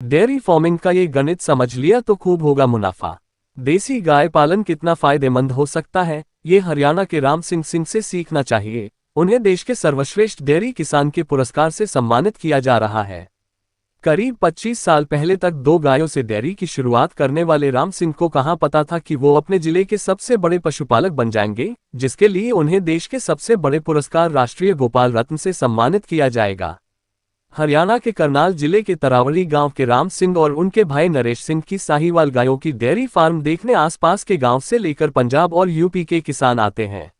Dairy farming का ये गणित समझ लिया तो खूब होगा मुनाफा। देसी गाय पालन कितना फायदेमंद हो सकता है, ये हरियाणा के राम सिंह से सीखना चाहिए। उन्हें देश के सर्वश्रेष्ठ डेयरी किसान के पुरस्कार से सम्मानित किया जा रहा है। करीब 25 साल पहले तक 2 गायों से डेयरी की शुरुआत करने वाले राम सिंह को कहां पता था कि वो अपने जिले के सबसे बड़े पशुपालक बन जाएंगे, जिसके लिए उन्हें देश के सबसे बड़े पुरस्कार राष्ट्रीय गोपाल रत्न से सम्मानित किया जाएगा। हरियाणा के करनाल जिले के तरावली गांव के राम सिंह और उनके भाई नरेश सिंह की साहीवाल गायों की डेयरी फार्म देखने आसपास के गांव से लेकर पंजाब और यूपी के किसान आते हैं।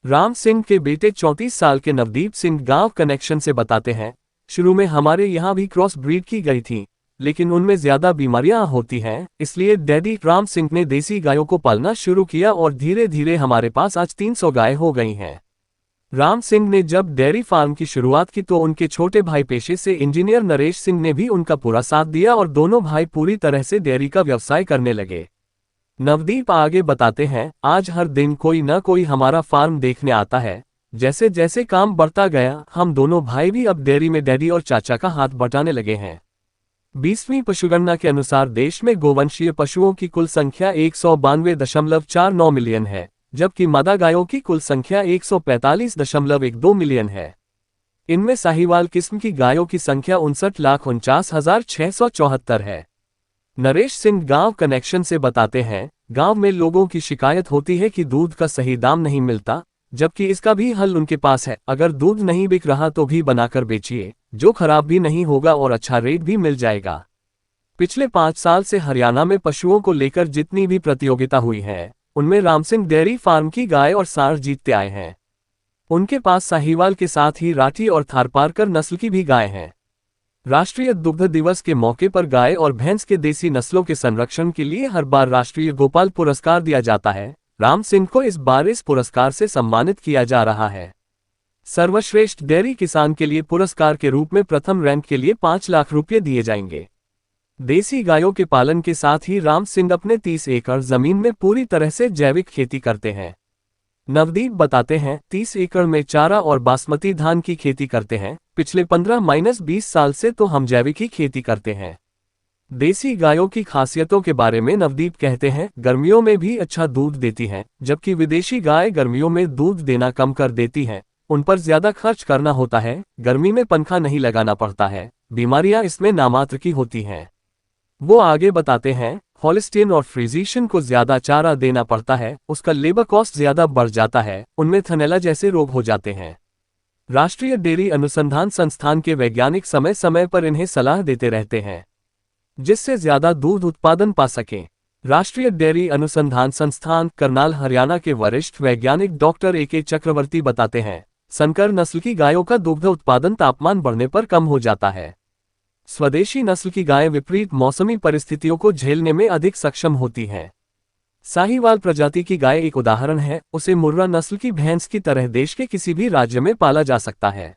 राम सिंह के बेटे 34 साल के नवदीप सिंह गांव कनेक्शन से बताते हैं, शुरू में हमारे यहाँ भी क्रॉस ब्रीड की गई थी, लेकिन उनमें ज्यादा बीमारियां होती हैं, इसलिए डैडी राम सिंह ने देसी गायों को पालना शुरू किया और धीरे धीरे हमारे पास आज 300 गाय हो गई हैं। राम सिंह ने जब डेयरी फार्म की शुरुआत की तो उनके छोटे भाई पेशे से इंजीनियर नरेश सिंह ने भी उनका पूरा साथ दिया और दोनों भाई पूरी तरह से डेयरी का व्यवसाय करने लगे। नवदीप आगे बताते हैं, आज हर दिन कोई न कोई हमारा फार्म देखने आता है। जैसे जैसे काम बढ़ता गया, हम दोनों भाई भी अब डेयरी में डैडी और चाचा का हाथ बटाने लगे हैं। 20वीं पशुगणना के अनुसार देश में गोवंशीय पशुओं की कुल संख्या 192.49 मिलियन है, जबकि मादा गायों की कुल संख्या 145.12 मिलियन है। इनमें साहीवाल किस्म की गायों की संख्या 59,49,674 है। नरेश सिंह गांव कनेक्शन से बताते हैं, गांव में लोगों की शिकायत होती है कि दूध का सही दाम नहीं मिलता, जबकि इसका भी हल उनके पास है। अगर दूध नहीं बिक रहा तो भी बनाकर बेचिए, जो खराब भी नहीं होगा और अच्छा रेट भी मिल जाएगा। पिछले 5 साल से हरियाणा में पशुओं को लेकर जितनी भी प्रतियोगिता हुई है, उनमें राम सिंह डेयरी फार्म की गाय और सांड जीतते आए हैं। उनके पास साहीवाल के साथ ही राठी और थारपारकर नस्ल की भी गाय हैं। राष्ट्रीय दुग्ध दिवस के मौके पर गाय और भैंस के देसी नस्लों के संरक्षण के लिए हर बार राष्ट्रीय गोपाल पुरस्कार दिया जाता है। राम सिंह को इस बार इस पुरस्कार से सम्मानित किया जा रहा है। सर्वश्रेष्ठ डेयरी किसान के लिए पुरस्कार के रूप में प्रथम रैंक के लिए 5 लाख रुपये दिए जाएंगे। देसी गायों के पालन के साथ ही राम सिंह अपने 30 एकड़ जमीन में पूरी तरह से जैविक खेती करते हैं। नवदीप बताते हैं, 30 एकड़ में चारा और बासमती धान की खेती करते हैं। पिछले 15-20 साल से तो हम जैविक ही खेती करते हैं। देसी गायों की खासियतों के बारे में नवदीप कहते हैं, गर्मियों में भी अच्छा दूध देती हैं, जबकि विदेशी गाय गर्मियों में दूध देना कम कर देती हैं। उन पर ज्यादा खर्च करना होता है, गर्मी में पंखा नहीं लगाना पड़ता है, बीमारियां इसमें नामात्र की होती हैं। वो आगे बताते हैं, हॉलिस्टीन और फ्रीजिशियन को ज्यादा चारा देना पड़ता है, उसका लेबर कॉस्ट ज्यादा बढ़ जाता है, उनमें थनैला जैसे रोग हो जाते हैं। राष्ट्रीय डेयरी अनुसंधान संस्थान के वैज्ञानिक समय समय पर इन्हें सलाह देते रहते हैं, जिससे ज्यादा दूध उत्पादन पा सकें। राष्ट्रीय डेयरी अनुसंधान संस्थान करनाल हरियाणा के वरिष्ठ वैज्ञानिक डॉक्टर AK चक्रवर्ती बताते हैं, संकर नस्ल की गायों का दुग्ध उत्पादन तापमान बढ़ने पर कम हो जाता है। स्वदेशी नस्ल की गायें विपरीत मौसमी परिस्थितियों को झेलने में अधिक सक्षम होती हैं। साहीवाल प्रजाति की गाय एक उदाहरण है, उसे मुर्रा नस्ल की भैंस की तरह देश के किसी भी राज्य में पाला जा सकता है।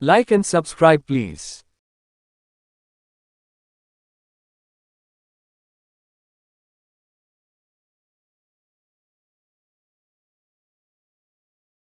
Like and subscribe please.